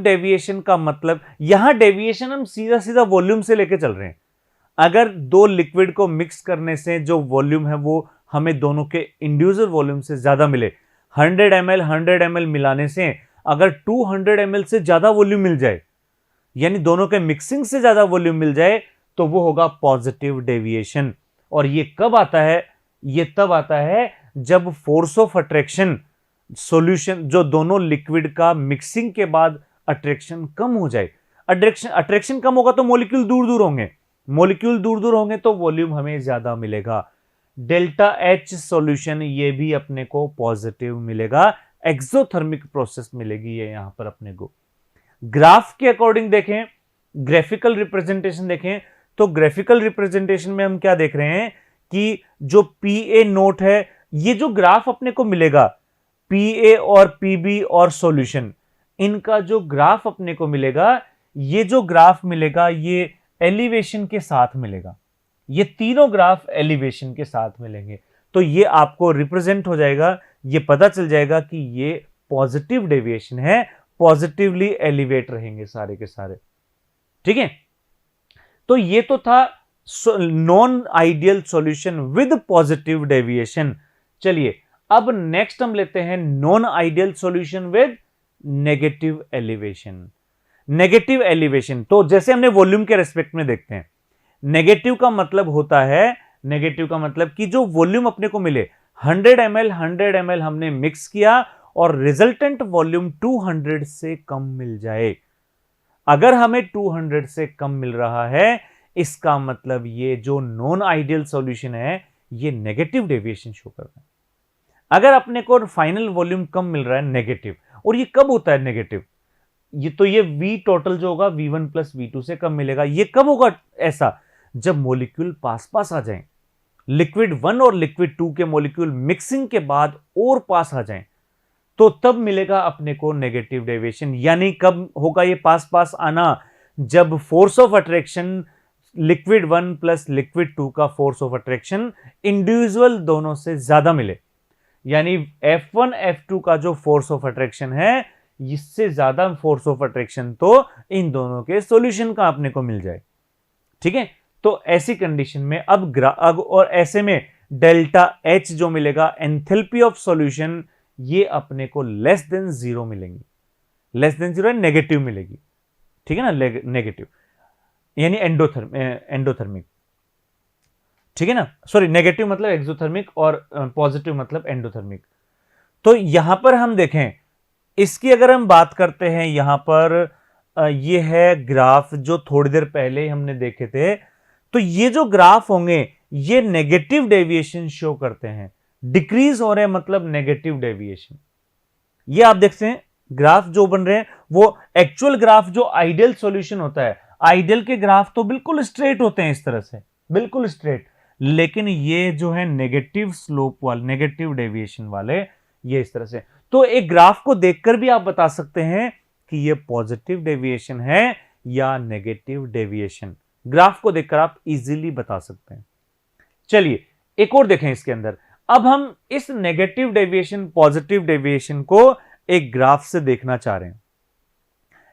डेविएशन का मतलब, यहां डेविएशन हम सीधा सीधा वॉल्यूम से लेके चल रहे हैं। अगर दो लिक्विड को मिक्स करने से जो वॉल्यूम है वो हमें दोनों के इंडिविजुअल वॉल्यूम से ज्यादा मिले, 100 ml मिलाने से अगर 200 ml से ज्यादा वॉल्यूम मिल जाए, यानी दोनों के मिक्सिंग से ज्यादा वॉल्यूम मिल जाए, तो वो होगा पॉजिटिव डेविएशन। और ये कब आता है? ये तब आता है जब फोर्स ऑफ अट्रैक्शन सॉल्यूशन, जो दोनों लिक्विड का मिक्सिंग के बाद अट्रैक्शन कम हो जाए। अट्रैक्शन कम होगा तो मॉलिक्यूल दूर दूर होंगे तो वॉल्यूम हमें ज्यादा मिलेगा। डेल्टा एच सॉल्यूशन ये भी अपने को पॉजिटिव मिलेगा, एक्सोथर्मिक प्रोसेस मिलेगी ये यहां पर अपने को। ग्राफ के अकॉर्डिंग देखें, ग्राफिकल रिप्रेजेंटेशन देखें, तो ग्राफिकल रिप्रेजेंटेशन में हम क्या देख रहे हैं कि जो पीए नोट है, ये जो ग्राफ अपने को मिलेगा, पीए और पीबी और सॉल्यूशन, इनका जो ग्राफ अपने को मिलेगा, ये जो ग्राफ मिलेगा ये एलिवेशन के साथ मिलेगा। ये तीनों ग्राफ एलिवेशन के साथ मिलेंगे, तो ये आपको रिप्रेजेंट हो जाएगा, ये पता चल जाएगा कि ये पॉजिटिव डेविएशन है, पॉजिटिवली एलिवेट रहेंगे सारे के सारे। ठीक है, तो ये तो था non ideal solution with positive deviation. चलिए, अब नेक्स्ट हम लेते हैं non ideal solution with negative elevation. Negative elevation तो जैसे हमने वॉल्यूम के रेस्पेक्ट में देखते हैं, नेगेटिव का मतलब होता है, नेगेटिव का मतलब कि जो वॉल्यूम अपने को मिले, 100 ml हमने मिक्स किया और रिजल्टेंट वॉल्यूम 200 से कम मिल जाए। अगर हमें 200 से कम मिल रहा है, इसका मतलब ये जो नॉन आइडियल सॉल्यूशन है ये नेगेटिव डेविएशन शो कर रहा है। अगर अपने को फाइनल वॉल्यूम कम मिल रहा है नेगेटिव, और ये कब होता है नेगेटिव? ये तो ये V टोटल जो होगा V1 प्लस V2 से कम मिलेगा। ये कब होगा ऐसा? जब मॉलिक्यूल पास पास आ जाएं, लिक्विड 1 और लिक्विड 2 के मॉलिक्यूल मिक्सिंग के बाद और पास आ जाएं, तो तब मिलेगा अपने को नेगेटिव डेविएशन। यानी कब होगा ये पास पास आना? जब force of attraction liquid 1 plus liquid 2 का फोर्स ऑफ अट्रैक्शन इंडिविजुअल दोनों से ज्यादा मिले, यानी F1 F2 का जो फोर्स ऑफ अट्रैक्शन है, इससे ज्यादा फोर्स ऑफ अट्रैक्शन तो इन दोनों के सॉल्यूशन का अपने को मिल जाए। ठीक है, तो ऐसी कंडीशन में अब और ऐसे में डेल्टा H जो मिलेगा, एंथैल्पी ऑफ सॉल्यूशन, ये अपने को लेस देन 0 मिलेंगी। लेस देन 0 नेगेटिव मिलेगी। ठीक है ना, नेगेटिव यानी एंडोथर्मिक। ठीक है ना, सॉरी, नेगेटिव मतलब एक्सोथर्मिक और पॉजिटिव मतलब एंडोथर्मिक। तो यहां पर हम देखें, इसकी अगर हम बात करते हैं, यहां पर ये है ग्राफ जो थोड़ी देर पहले हमने देखे थे। तो ये जो ग्राफ होंगे ये नेगेटिव डेविएशन शो करते हैं, डिक्रीज हो रहे हैं मतलब नेगेटिव डेविएशन। ये आप देखते हैं ग्राफ जो बन रहे हैं, वो एक्चुअल ग्राफ जो आइडियल सॉल्यूशन होता है, आइडियल के ग्राफ तो बिल्कुल स्ट्रेट होते हैं, इस तरह से बिल्कुल स्ट्रेट, लेकिन ये जो है नेगेटिव स्लोप वाले, नेगेटिव डेविएशन वाले, ये इस तरह से। तो एक ग्राफ को देखकर भी आप बता सकते हैं कि ये पॉजिटिव डेविएशन है या नेगेटिव डेविएशन। ग्राफ को देखकर आप इजीली बता सकते हैं। चलिए एक और देखें इसके अंदर। अब हम इस नेगेटिव डेविएशन पॉजिटिव डेविएशन को एक ग्राफ से देखना चाह रहे हैं,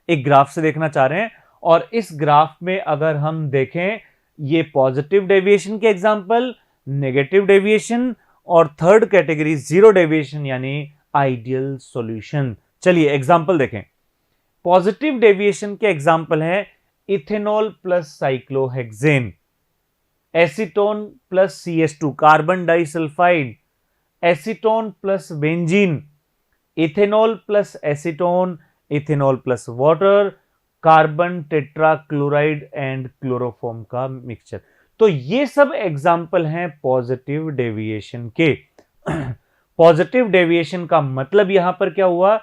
एक ग्राफ से देखना चाह रहे हैं। और इस ग्राफ में अगर हम देखें, ये पॉजिटिव डेविएशन के एग्जांपल, नेगेटिव डेविएशन, और थर्ड कैटेगरी जीरो डेविएशन यानी आइडियल सॉल्यूशन। चलिए एग्जांपल देखें। पॉजिटिव डेविएशन के एग्जांपल है ethanol plus cyclohexane, acetone plus CH2 carbon disulphide, acetone plus benzene, ethanol plus acetone, ethanol plus water, carbon tetrachloride and chloroform का mixture. तो ये सब example हैं पॉजिटिव डेविएशन के। पॉजिटिव डेविएशन का मतलब यहां पर क्या हुआ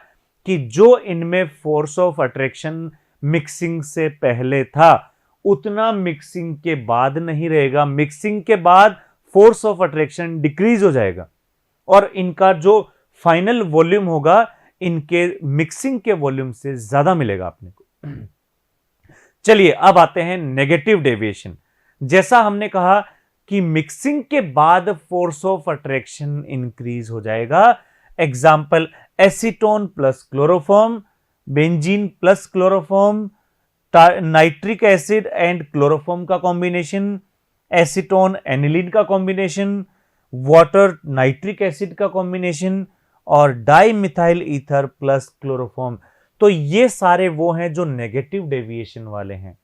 कि जो इनमें फोर्स ऑफ अट्रैक्शन मिक्सिंग से पहले था उतना मिक्सिंग के बाद नहीं रहेगा। मिक्सिंग के बाद फोर्स ऑफ अट्रैक्शन डिक्रीज हो जाएगा और इनका जो फाइनल वॉल्यूम होगा इनके मिक्सिंग के वॉल्यूम से ज्यादा मिलेगा आपने को। चलिए अब आते हैं नेगेटिव डेविएशन। जैसा हमने कहा कि मिक्सिंग के बाद फोर्स ऑफ अट्रैक्शन इंक्रीज हो जाएगा। Example acetone plus chloroform, benzene plus chloroform, nitric acid and chloroform का कॉम्बिनेशन, एसीटोन एनिलीन का कॉम्बिनेशन, वाटर नाइट्रिक एसिड का कॉम्बिनेशन और di methyl ether plus chloroform. तो ये सारे वो हैं जो नेगेटिव डेविएशन वाले हैं,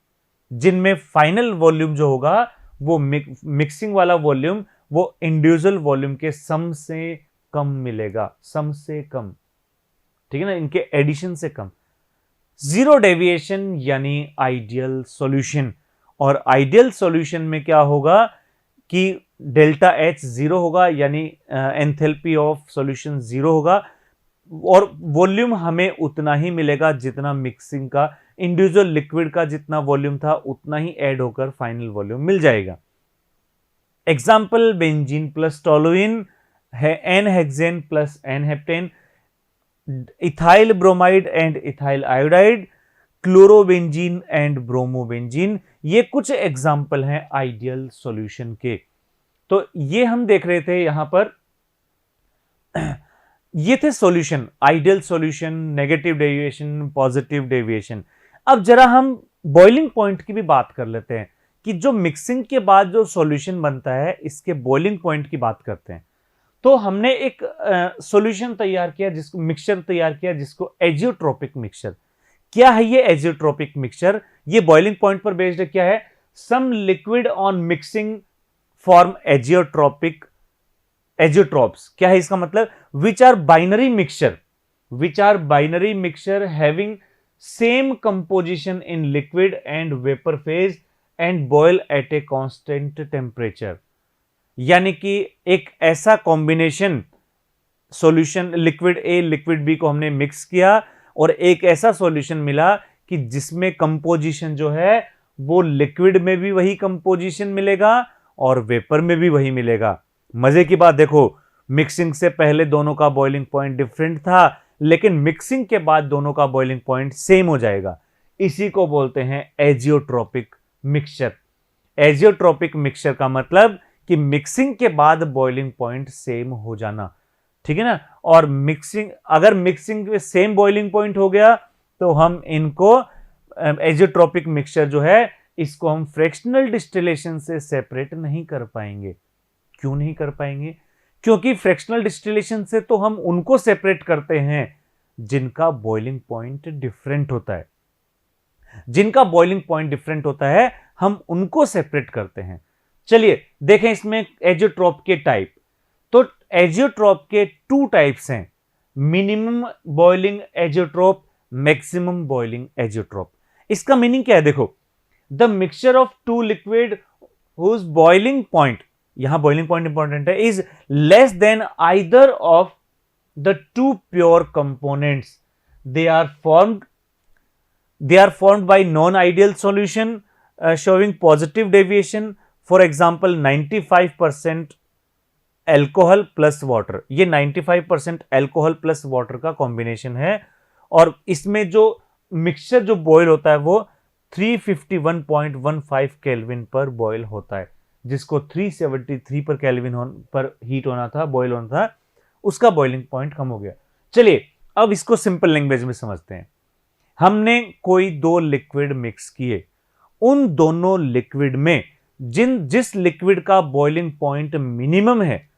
जिनमें फाइनल वॉल्यूम जो होगा वो मिक्सिंग वाला वॉल्यूम वो इंडिविजुअल वॉल्यूम के सम से कम मिलेगा, सम से कम, ठीक है ना, इनके एडिशन से कम। जीरो डेविएशन यानी आइडियल सॉल्यूशन। और आइडियल सॉल्यूशन में क्या होगा कि डेल्टा H जीरो होगा यानी एंथैल्पी ऑफ सॉल्यूशन जीरो होगा और वॉल्यूम हमें उतना ही मिलेगा जितना मिक्सिंग का इंडिविजुअल लिक्विड का जितना वॉल्यूम था उतना ही ऐड होकर फाइनल वॉल्यूम मिल जाएगा। एग्जाम्पल बेंजीन प्लस टोलुइन है, N hexane plus N heptane, ethyl bromide and ethyl iodide, chlorobenzene and bromobenzene. ये कुछ एग्जाम्पल हैं आइडियल सॉल्यूशन के। तो ये हम देख रहे थे यहां पर ये थे solution, ideal solution, negative deviation, positive deviation. अब जरा हम बॉइलिंग पॉइंट की भी बात कर लेते हैं कि जो मिक्सिंग के बाद जो सॉल्यूशन बनता है इसके बॉइलिंग पॉइंट की बात करते हैं। तो हमने एक सॉल्यूशन तैयार किया, जिसको मिक्सचर तैयार किया, जिसको एजियोट्रोपिक मिक्सचर। क्या है ये एजियोट्रोपिक मिक्सचर? ये बॉइलिंग पॉइंट पर बेस्ड क्या है? Some liquid on mixing form azeotropic azeotropes. क्या है इसका मतलब? Which are binary mixture having same composition in liquid and vapour phase and boil at a constant temperature. यानी कि एक ऐसा combination solution liquid A liquid B को हमने मिक्स किया और एक ऐसा सॉल्यूशन मिला कि जिसमें कंपोजिशन जो है वो लिक्विड में भी वही कंपोजिशन मिलेगा और वेपर में भी वही मिलेगा। मजे की बात देखो, मिक्सिंग से पहले दोनों का बॉइलिंग पॉइंट डिफरेंट था, लेकिन मिक्सिंग के बाद दोनों का बॉइलिंग पॉइंट सेम हो जाएगा। इसी को बोलते हैं एजियोट्रोपिक मिक्सचर। एजियोट्रोपिक मिक्सचर का मतलब कि मिक्सिंग के बाद बॉइलिंग पॉइंट सेम हो जाना, ठीक है ना। और मिक्सिंग, अगर मिक्सिंग में सेम बॉइलिंग पॉइंट हो गया तो हम इनको एजियोट्रोपिक मिक्सचर जो है इसको हम फ्रैक्शनल डिस्टिलेशन से सेपरेट नहीं कर पाएंगे। क्यों नहीं कर पाएंगे? क्योंकि फ्रैक्शनल डिस्टिलेशन से तो हम उनको सेपरेट करते हैं जिनका बॉइलिंग पॉइंट डिफरेंट होता है। जिनका बॉइलिंग पॉइंट डिफरेंट होता है हम उनको सेपरेट करते हैं। चलिए देखें इसमें एजियोट्रोप के टाइप। तो एजियोट्रोप के टू टाइप्स हैं, minimum boiling azeotrope, maximum boiling azeotrope. इसका मीनिंग क्या है? देखो, the mixture of two liquid whose boiling point, यहां बॉइलिंग पॉइंट इंपॉर्टेंट है, is less than either of the two pure components, they are formed by non-ideal solution showing positive deviation. For example 95% alcohol plus water. ये 95% alcohol plus water का combination है और इसमें जो mixture जो boil होता है वो 351.15 केल्विन पर बॉयल होता है, जिसको 373 पर केल्विन पर हीट होना था, बॉयल होना था, उसका बॉइलिंग पॉइंट कम हो गया। चलिए अब इसको सिंपल लैंग्वेज में समझते हैं। हमने कोई दो लिक्विड मिक्स किए, उन दोनों लिक्विड में जिस लिक्विड का बॉइलिंग पॉइंट मिनिमम है,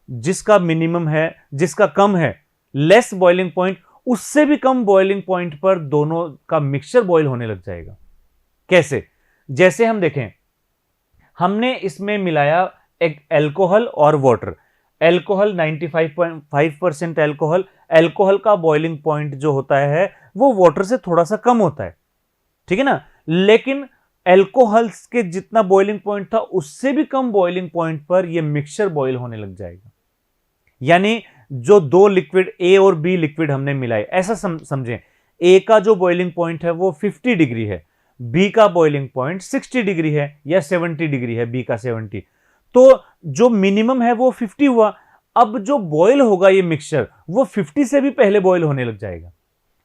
जिसका कम है, लेस बॉइलिंग पॉइंट, उससे भी कम बॉइलिंग पॉइंट पर दोनों का मिक्सचर बॉयल होने लग जाएगा। कैसे? जैसे हम देखें, हमने इसमें मिलाया एक अल्कोहल और वाटर। अल्कोहल 95.5% अल्कोहल का बॉइलिंग पॉइंट जो होता है वो वाटर से थोड़ा सा कम होता है, ठीक है ना। लेकिन अल्कोहल के जितना बॉइलिंग पॉइंट था उससे भी कम बॉइलिंग पॉइंट पर यह मिक्सचर बॉयल होने लग जाएगा। यानी जो दो लिक्विड ए और बी लिक्विड हमने मिलाए, ऐसा समझें, ए का जो बॉइलिंग पॉइंट है वो 50 डिग्री है, बी का बॉइलिंग पॉइंट 60 डिग्री है या 70 डिग्री है, बी का 70। तो जो मिनिमम है वो 50 हुआ। अब जो बॉयल होगा ये मिक्सचर वो 50 से भी पहले बॉयल होने लग जाएगा,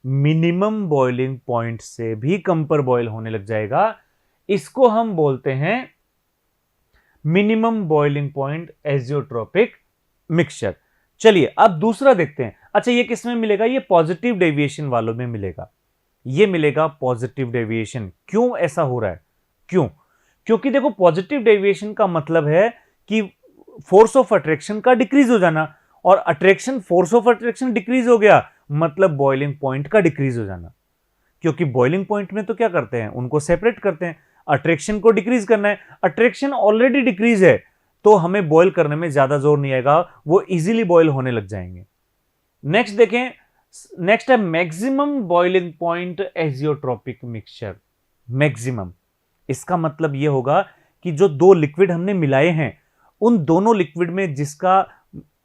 मिनिमम बॉइलिंग पॉइंट से भी कम पर बॉयल होने लग जाएगा। इसको हम बोलते हैं minimum boiling point azeotropic mixture. चलिए अब दूसरा देखते हैं। अच्छा, ये किस में मिलेगा? ये पॉजिटिव डेविएशन वालों में मिलेगा। ये मिलेगा पॉजिटिव डेविएशन। क्यों ऐसा हो रहा है? क्योंकि देखो, पॉजिटिव डेविएशन का मतलब है कि फोर्स ऑफ अट्रैक्शन का डिक्रीज हो जाना, और attraction, force of attraction decrease हो गया मतलब बॉइलिंग पॉइंट का डिक्रीज हो जाना। क्योंकि बॉइलिंग पॉइंट में तो क्या करते हैं, उनको सेपरेट करते हैं। अट्रैक्शन को डिक्रीज करना है, अट्रैक्शन ऑलरेडी डिक्रीज है तो हमें बॉयल करने में ज्यादा जोर नहीं आएगा, वो इजीली बॉयल होने लग जाएंगे। नेक्स्ट देखें, नेक्स्ट है maximum boiling point azeotropic mixture. Maximum, इसका मतलब यह होगा कि जो दो लिक्विड हमने मिलाए हैं, उन दोनों लिक्विड में जिसका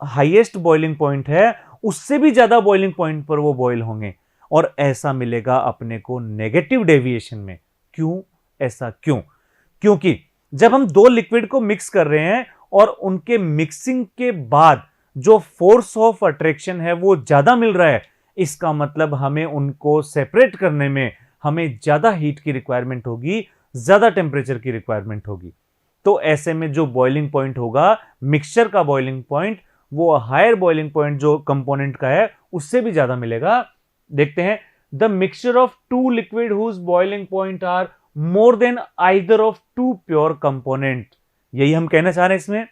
हाईएस्ट बॉइलिंग पॉइंट है उससे भी ज्यादा बॉइलिंग पॉइंट पर वो बॉयल होंगे, और ऐसा मिलेगा अपने को नेगेटिव डेविएशन में। क्यों ऐसा? क्योंकि जब हम दो लिक्विड को मिक्स कर रहे हैं और उनके मिक्सिंग के बाद जो फोर्स ऑफ अट्रैक्शन है वो ज्यादा मिल रहा है, इसका मतलब हमें उनको सेपरेट करने में हमें ज्यादा हीट की रिक्वायरमेंट होगी, ज्यादा टेम्परेचर की रिक्वायरमेंट होगी। तो ऐसे में जो बॉइलिंग पॉइंट होगा, मिक्सचर का बॉइलिंग पॉइंट, वो हायर बॉइलिंग पॉइंट जो कंपोनेंट का है उससे भी ज्यादा मिलेगा। देखते हैं, the mixture of two liquid whose boiling point are more than either of two pure component. यही हम कहना चाह रहे हैं इसमें।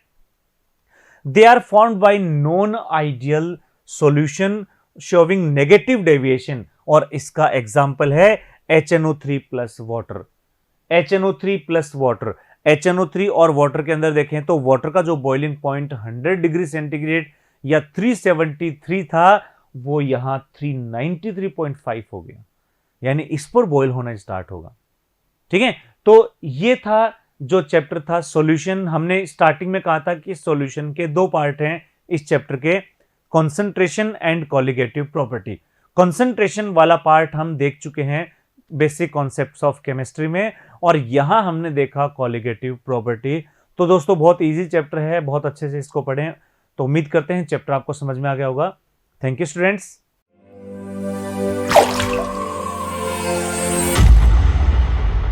They are formed by non ideal solution showing negative deviation, और इसका एग्जांपल है HNO3 plus water. HNO3 plus water, HNO3 और वाटर के अंदर देखें तो वाटर का जो बॉइलिंग पॉइंट 100 डिग्री सेंटीग्रेड या 373 था, वो यहां 393.5 हो गया, यानी इस पर बॉयल होना स्टार्ट होगा। ठीक है, तो ये था जो चैप्टर था सॉल्यूशन। हमने स्टार्टिंग में कहा था कि सॉल्यूशन के दो पार्ट हैं इस चैप्टर के, concentration and colligative property. Concentration वाला पार्ट हम देख चुके हैं बेसिक कॉन्सेप्ट्स ऑफ केमिस्ट्री में, और यहां हमने देखा कॉलिगेटिव प्रॉपर्टी। तो दोस्तों बहुत इजी चैप्टर है, बहुत अच्छे से इसको पढ़ें। तो उम्मीद करते हैं चैप्टर आपको समझ में आ गया होगा। Thank you students.